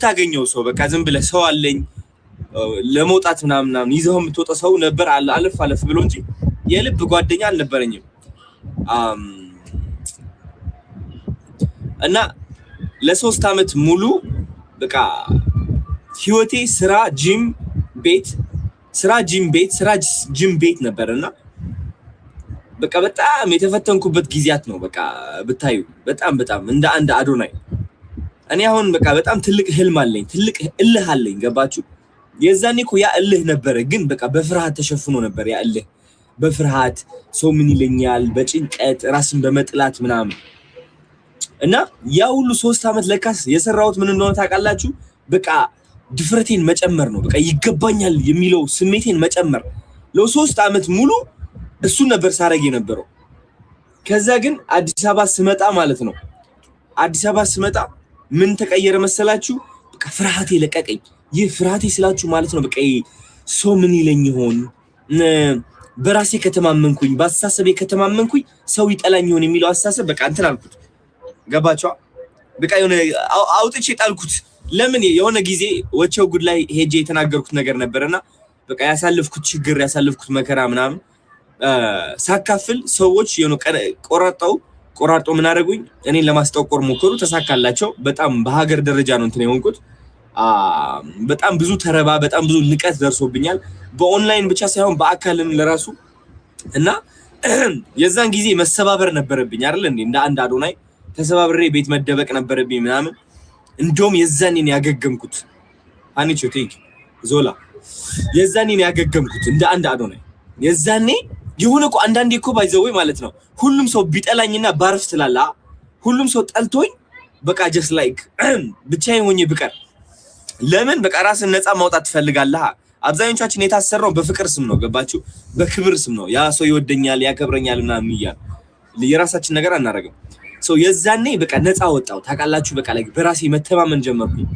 የምታገኘው ሰው በቃ ዝም ብለህ ሰው አለኝ ለመውጣት ምናምን ይዘው የምትወጣ ሰው ነበር አለፍ ብሎ እንጂ የልብ ጓደኛ አልነበረኝም። እና ለ3 አመት ሙሉ በቃ ህይወቴ ስራ ጂም ቤት ነበርና በቃ በጣም የተፈተንኩበት ጊዜያት ነው። በቃ ብታዩ በጣም እንደ አንድ አዶናይ እኔ አሁን በቃ በጣም ትልቅ ህልም አለኝ፣ ትልቅ እልህ አለኝ። ገባችሁ? የዛኔ እኮ ያ እልህ ነበረ፣ ግን በቃ በፍርሃት ተሸፍኖ ነበር ያ እልህ። በፍርሃት ሰው ምን ይለኛል፣ በጭንቀት ራስን በመጥላት ምናምን እና ያ ሁሉ 3 አመት ለካስ የሰራሁት ምን እንደሆነ ታውቃላችሁ? በቃ ድፍረቴን መጨመር ነው። በቃ ይገባኛል የሚለው ስሜቴን መጨመር ለ3 አመት ሙሉ እሱ ነበር ሳረግ የነበረው። ከዛ ግን አዲስ አበባ ስመጣ ማለት ነው አዲስ አበባ ስመጣ ምን ተቀየረ መሰላችሁ? በቃ ፍርሃቴ ለቀቀኝ። ይህ ፍርሃቴ ስላችሁ ማለት ነው በቃ ሰው ምን ይለኝ ይሆን፣ በራሴ ከተማመንኩኝ፣ በአስተሳሰቤ ከተማመንኩኝ ሰው ይጠላኝ ይሆን የሚለው አስተሳሰብ በቃ እንትን አልኩት። ገባችሁ? በቃ የሆነ አውጥቼ ጣልኩት። ለምን የሆነ ጊዜ ወቸው ጉድ ላይ ሄጄ የተናገርኩት ነገር ነበርና በቃ ያሳለፍኩት ችግር ያሳለፍኩት መከራ ምናምን ሳካፍል ሰዎች የሆነ ቆራርጦ ምን አደረጉኝ? እኔን ለማስጠቆር ሞከሩ። ተሳካላቸው። በጣም በሀገር ደረጃ ነው እንትን የሆንኩት። በጣም ብዙ ተረባ፣ በጣም ብዙ ንቀት ደርሶብኛል። በኦንላይን ብቻ ሳይሆን በአካልም ለራሱ እና የዛን ጊዜ መሰባበር ነበረብኝ አይደል እንዴ? እንደ አንድ አዶናይ ተሰባብሬ ቤት መደበቅ ነበረብኝ ምናምን። እንደውም የዛኔን ያገገምኩት አንቺ ቴክ ዞላ የዛኔን ያገገምኩት እንደ አንድ አዶናይ የዛኔ የሆነ እኮ አንዳንዴ እኮ ባይዘው ማለት ነው ሁሉም ሰው ቢጠላኝና ባርፍ ትላላ ሁሉም ሰው ጠልቶኝ በቃ just like ብቻዬን ሆኜ ብቀር ለምን በቃ ራስን ነፃ ማውጣት ትፈልጋለህ። አብዛኞቻችን የታሰረው በፍቅር ስም ነው። ገባችሁ? በክብር ስም ነው። ያ ሰው ይወደኛል ያከብረኛል ምናምን ይያል የራሳችን ነገር አናረጋም። ሰው የዛኔ በቃ ነፃ ወጣው ታውቃላችሁ። በቃ ላይ በራሴ መተማመን ጀመርኩኝ።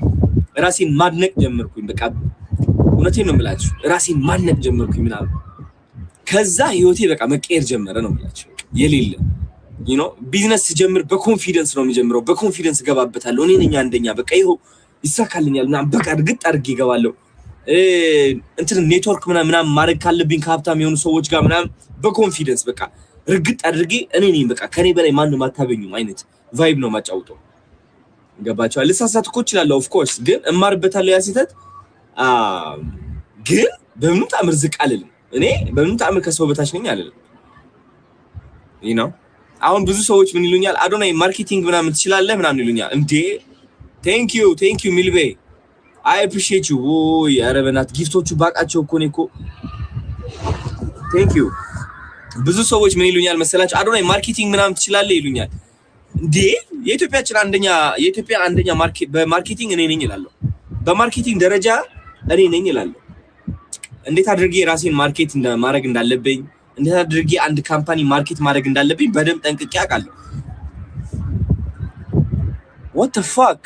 ራሴን ማድነቅ ጀመርኩኝ። በቃ እውነቴን ነው የምላችሁ ራሴን ማድነቅ ጀመርኩኝ ምናምን። ከዛ ህይወቴ በቃ መቀየር ጀመረ ነው የምላችሁ። የሌለ you know ቢዝነስ ጀምር በኮንፊደንስ ነው የሚጀምረው። በኮንፊደንስ ገባበታለሁ። እኔ ነኝ አንደኛ በቃ ይሄው ይሳካልኛል ምናምን በቃ እርግጥ አድርጌ እገባለሁ። እንትን ኔትወርክ ምናምን ማድረግ ካለብኝ ከሀብታም የሆኑ ሰዎች ጋር ምናምን በኮንፊደንስ በቃ እርግጥ አድርጌ እኔ ነኝ በቃ ከኔ በላይ ማንንም አታገኙም አይነት ቫይብ ነው ማጫውተው። ገባችሁ? ልሳሳት እኮ እችላለሁ ኦፍ ኮርስ፣ ግን እማርበታለሁ ያ ስህተት። ግን በምንም ተአምር ዝቅ አልልም። እኔ በምንም ተአምር ከሰው በታች ነኝ አልልም። you know አሁን ብዙ ሰዎች ምን ይሉኛል፣ አዶናይ ማርኬቲንግ ምናምን ትችላለህ ምናምን ይሉኛል። እንዴ thank you ሚልቤ I appreciate you። ወይ አረበናት ጊፍቶቹ ባቃቸው እኮ ነው እኮ thank you። ብዙ ሰዎች ምን ይሉኛል መሰላችሁ፣ አዶናይ ማርኬቲንግ ምናምን ትችላለህ ይሉኛል። እንዴ የኢትዮጵያ አንደኛ በማርኬቲንግ እኔ ነኝ እላለሁ። በማርኬቲንግ ደረጃ እኔ ነኝ እላለሁ። እንዴት አድርጌ ራሴን ማርኬት ማድረግ እንዳለብኝ፣ እንዴት አድርጌ አንድ ካምፓኒ ማርኬት ማድረግ እንዳለብኝ በደንብ ጠንቅቄ አውቃለሁ። what the fuck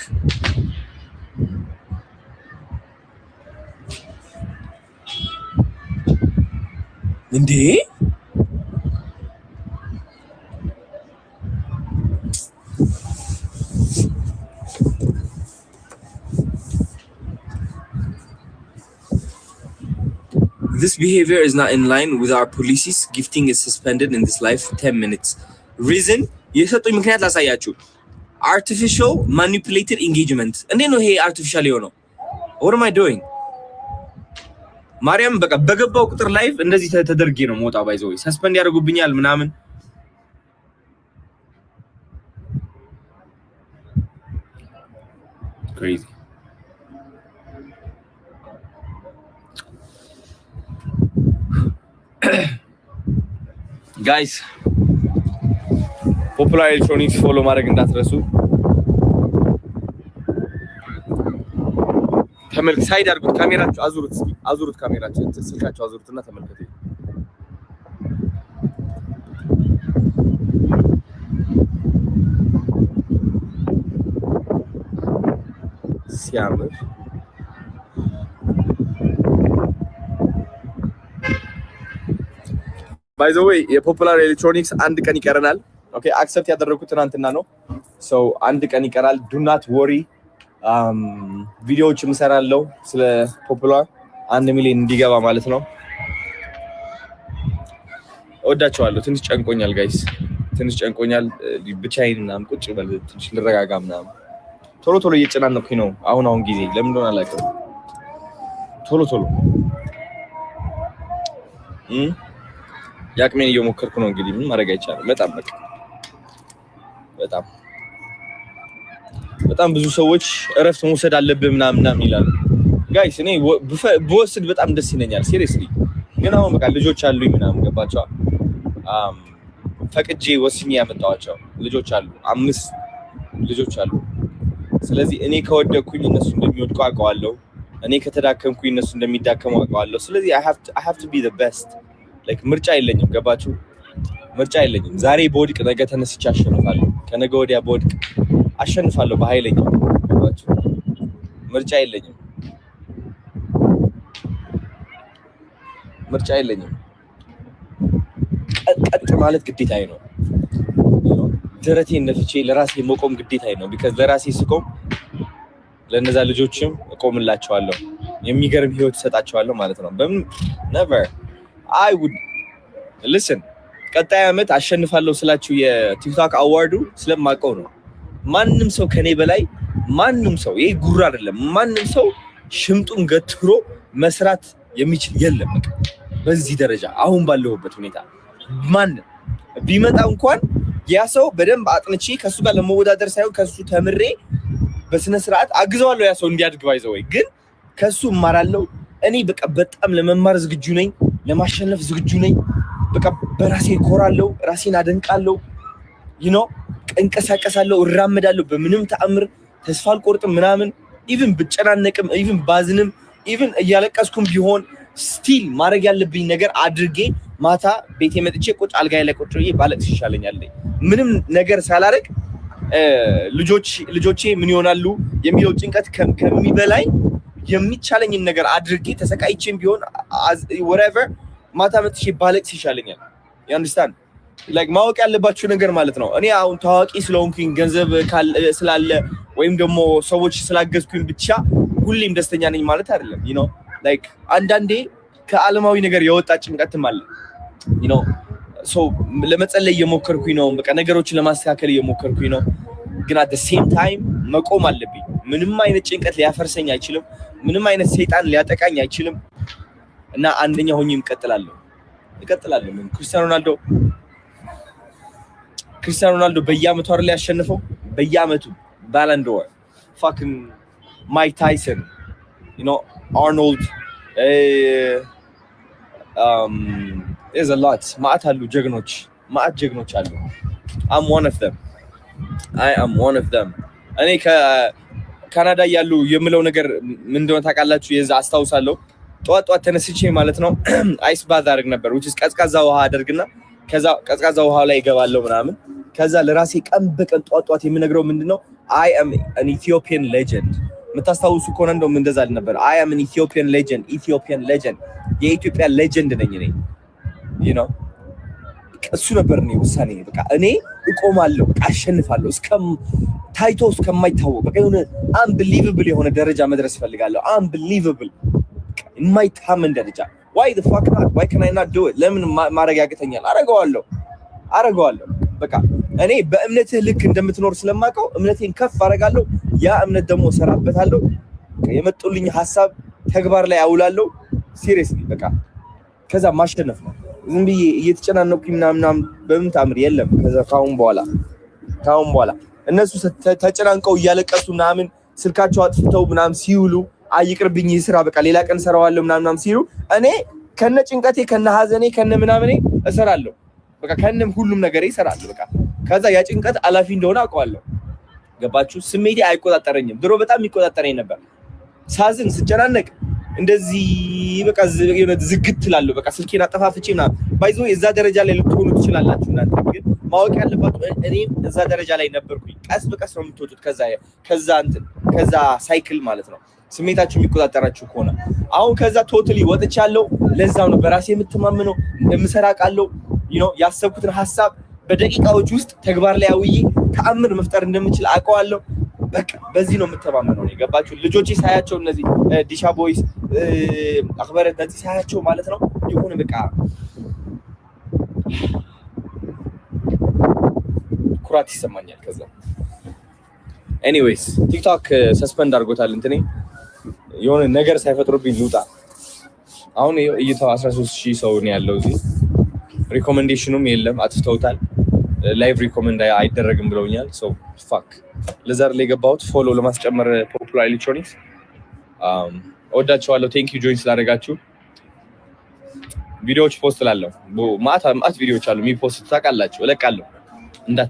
እንዴ This behavior is not in line with our policies. Gifting is suspended in this life 10 minutes. Reason? የሰጡኝ ምክንያት ላሳያችሁ። Artificial manipulated engagement. እንዴት ነው ይሄ artificial የሆነው? What am I doing? ማርያም በቃ በገባው ቁጥር ላይፍ እንደዚህ ተደርጌ ነው ሞጣ ባይዘው ሰስፔንድ ያደርጉብኛል ምናምን። Crazy. Guys, Popular Electronics follow ማድረግ እንዳትረሱ። ተመልክ ሳይድ አድርጉት፣ ካሜራችሁ አዙሩት ካሜራችሁ ስልካችሁ አዙሩትና ተመልከቱ። ሲያምር By the way, የፖፑላር ኤሌክትሮኒክስ አንድ ቀን ይቀረናል። ኦኬ አክሰፕት ያደረኩት ትናንትና ነው። ሶ አንድ ቀን ይቀራል። do not worry ቪዲዮዎች እሰራለሁ ስለ ፖፑላር 1 ሚሊዮን እንዲገባ ማለት ነው። እወዳቸዋለሁ። ትንሽ ጨንቆኛል ጋይስ፣ ትንሽ ጨንቆኛል። ብቻዬን ምናምን ቁጭ በል ትንሽ ልረጋጋ ምናምን። ቶሎ እየጨናነኩኝ ነው አሁን ጊዜ ለምን እንደሆነ አላውቅም። ቶሎ ያቅሜን እየሞከርኩ ነው። እንግዲህ ምን ማድረግ አይቻልም። በጣም ብዙ ሰዎች እረፍት መውሰድ አለብህ ምናምን ይላሉ። ጋይስ እኔ በወስድ በጣም ደስ ይለኛል ሲሪየስሊ። ግን አሁን በቃ ልጆች አሉኝ ምናምን ገባቸው። ፈቅጄ ወስኜ ያመጣኋቸው ልጆች አሉ፣ 5 ልጆች አሉ። ስለዚህ እኔ ከወደኩኝ እነሱ እንደሚወድቁ አውቀዋለሁ። እኔ ከተዳከምኩኝ እነሱ እንደሚዳከሙ አውቀዋለሁ። ስለዚህ I have to be the best like ምርጫ የለኝም። ገባችሁ? ምርጫ የለኝም። ዛሬ በወድቅ ነገ ተነስቼ አሸንፋለሁ። ከነገ ወዲያ በወድቅ አሸንፋለሁ በኃይለኛው። ገባችሁ? ምርጫ የለኝም። ቀጥ ማለት ግዴታዬ ነው። ደረቴን ነፍቼ ለራሴ መቆም ግዴታዬ ነው። ቢካዝ ለራሴ ስቆም ለነዛ ልጆችም እቆምላቸዋለሁ። የሚገርም ህይወት እሰጣቸዋለሁ ማለት ነው። በምን never I would listen ቀጣይ ዓመት አሸንፋለሁ ስላችሁ የቲክቶክ አዋርዱ ስለማውቀው ነው። ማንም ሰው ከኔ በላይ ማንም ሰው ይሄ ጉራ አይደለም። ማንም ሰው ሽምጡን ገትሮ መስራት የሚችል የለም። በዚህ ደረጃ አሁን ባለሁበት ሁኔታ ማንም ቢመጣ እንኳን ያ ሰው በደንብ አጥንቼ ከሱ ጋር ለመወዳደር ሳይሆን ከሱ ተምሬ በስነ ስርዓት አግዘዋለሁ። ያ ሰው እንዲያድግ ባይዘው ወይ ግን ከሱ እማራለሁ። እኔ በቃ በጣም ለመማር ዝግጁ ነኝ፣ ለማሸነፍ ዝግጁ ነኝ። በቃ በራሴ እኮራለሁ፣ ራሴን አደንቃለሁ። እንቀሳቀሳለሁ፣ እራመዳለሁ። በምንም ተአምር ተስፋ አልቆርጥም ምናምን። ኢቭን ብጨናነቅም፣ ኢቭን ባዝንም፣ ኢቭን እያለቀስኩም ቢሆን ስቲል ማድረግ ያለብኝ ነገር አድርጌ ማታ ቤቴ መጥቼ ቁጭ አልጋዬ ላይ ቁጭ ብዬ ባለቅስ ይሻለኛል። ምንም ነገር ሳላረግ ልጆቼ ምን ይሆናሉ የሚለው ጭንቀት ከሚበላይ የሚቻለኝን ነገር አድርጌ ተሰቃይቼም ቢሆን whatever ማታ መጥቼ ባለቅስ ይሻለኛል። you understand like ማወቅ ያለባችሁ ነገር ማለት ነው። እኔ አሁን ታዋቂ ስለሆንኩኝ ገንዘብ ስላለ ወይም ደግሞ ሰዎች ስላገዝኩኝ ብቻ ሁሌም ደስተኛ ነኝ ማለት አይደለም። like አንዳንዴ ከዓለማዊ ነገር የወጣ ጭንቀትም አለ። so ለመጸለይ እየሞከርኩኝ ነው። በቃ ነገሮችን ለማስተካከል እየሞከርኩኝ ነው። ግን at the same time መቆም አለብኝ። ምንም አይነት ጭንቀት ሊያፈርሰኝ አይችልም። ምንም አይነት ሰይጣን ሊያጠቃኝ አይችልም። እና አንደኛ ሆኜም እቀጥላለሁ። ክርስቲያኖ ሮናልዶ በየአመቱ አይደል ያሸነፈው? በየአመቱ ባሎን ዶር fucking ማይክ ታይሰን አርኖልድ there's a lot ማአት አሉ ጀግኖች አሉ። I am one of them እኔ ከካናዳ ያሉ የምለው ነገር ምን እንደሆነ ታውቃላችሁ? የዛ አስታውሳለሁ ጧት ተነስቼ ማለት ነው አይስ ባዝ አድርግ ነበር which is ቀዝቃዛ ውሃ አደርግና ከዛ ቀዝቃዛ ውሃ ላይ እገባለሁ ምናምን። ከዛ ለራሴ ቀን በቀን ጧት የምነግረው ምንድነው I am an Ethiopian legend። የምታስታውሱ ከሆነ እንደውም እንደዛ ነበር። I am an Ethiopian legend የኢትዮጵያ ሌጀንድ ነኝ እኔ እሱ ነበር እኔ ውሳኔ። በቃ እኔ እቆማለሁ፣ አሸንፋለሁ ታይቶ እስከማይታወቅ በቃ የሆነ unbelievable የሆነ ደረጃ መድረስ ፈልጋለሁ። unbelievable የማይታመን ደረጃ። why the fuck not? why can I not do it? ለምን ማድረግ ያቅተኛል? አረጋዋለሁ። በቃ እኔ በእምነትህ ልክ እንደምትኖር ስለማውቀው እምነቴን ከፍ አረጋለሁ። ያ እምነት ደግሞ እሰራበታለሁ። የመጡልኝ ሐሳብ ተግባር ላይ አውላለሁ። ሲሪየስሊ በቃ ከዛ ማሸነፍ ነው። ዝም ብዬ እየተጨናነኩኝ ምናምን በምን ታምር የለም። ከዛ ካሁን በኋላ እነሱ ተጨናንቀው እያለቀሱ ምናምን ስልካቸው አጥፍተው ምናምን ሲውሉ አይቅርብኝ ስራ በቃ ሌላ ቀን ሰራዋለሁ ምናምን ሲሉ እኔ ከነ ጭንቀቴ ከነ ሐዘኔ ከነ ምናምኔ እሰራለሁ። በቃ ከነም ሁሉም ነገር እሰራለሁ። በቃ ከዛ ያ ጭንቀት አላፊ እንደሆነ አውቀዋለሁ። ገባችሁ? ስሜቴ አይቆጣጠረኝም። ድሮ በጣም ይቆጣጠረኝ ነበር። ሳዝን ስጨናነቅ እንደዚህ በቃ የሆነ ዝግት እላለሁ። በቃ ስልኬን አጠፋፍቼ ምናምን ባይዞ የዛ ደረጃ ላይ ልትሆኑ ትችላላችሁ እናንተ። ግን ማወቅ ያለባችሁ እኔም እዛ ደረጃ ላይ ነበርኩኝ። ቀስ በቀስ ነው የምትወጡት ከዛ ሳይክል ማለት ነው። ስሜታችሁ የሚቆጣጠራችሁ ከሆነ አሁን ከዛ ቶታሊ ወጥቻለሁ። ለዛው ነው በራሴ የምትማመነው። እንደምሰራ ቃለሁ ያሰብኩትን ሐሳብ በደቂቃዎች ውስጥ ተግባር ላይ አውዬ ተአምር መፍጠር እንደምችል አውቀዋለሁ። በቃ በዚህ ነው የምተማመነው ነው ገባችሁ ልጆቼ ሳያቸው እነዚህ ዲሻ ቦይስ አክበረ እነዚህ ሳያቸው ማለት ነው የሆነ በቃ ኩራት ይሰማኛል ከዛ ኤኒዌይስ ቲክቶክ ሰስፔንድ አድርጎታል እንትኔ የሆነ ነገር ሳይፈጥሩብኝ ልውጣ አሁን እይታው 13000 ሰው ነው ያለው እዚህ ሪኮመንዴሽኑም የለም አጥፍተውታል ላይቭ ሪኮመንድ አይደረግም ብለውኛል ሶ ፋክ ለዛር ላይ ገባሁት ፎሎ ለማስጨመር ፖፑላር ኤሌክትሮኒክስ ወዳችኋለሁ ቴንክ ዩ ጆይን ስላደረጋችሁ ቪዲዮዎች ፖስት ላለሁ ማት ቪዲዮዎች አሉ ሚ ፖስት ታውቃላችሁ እለቃለሁ እንዳት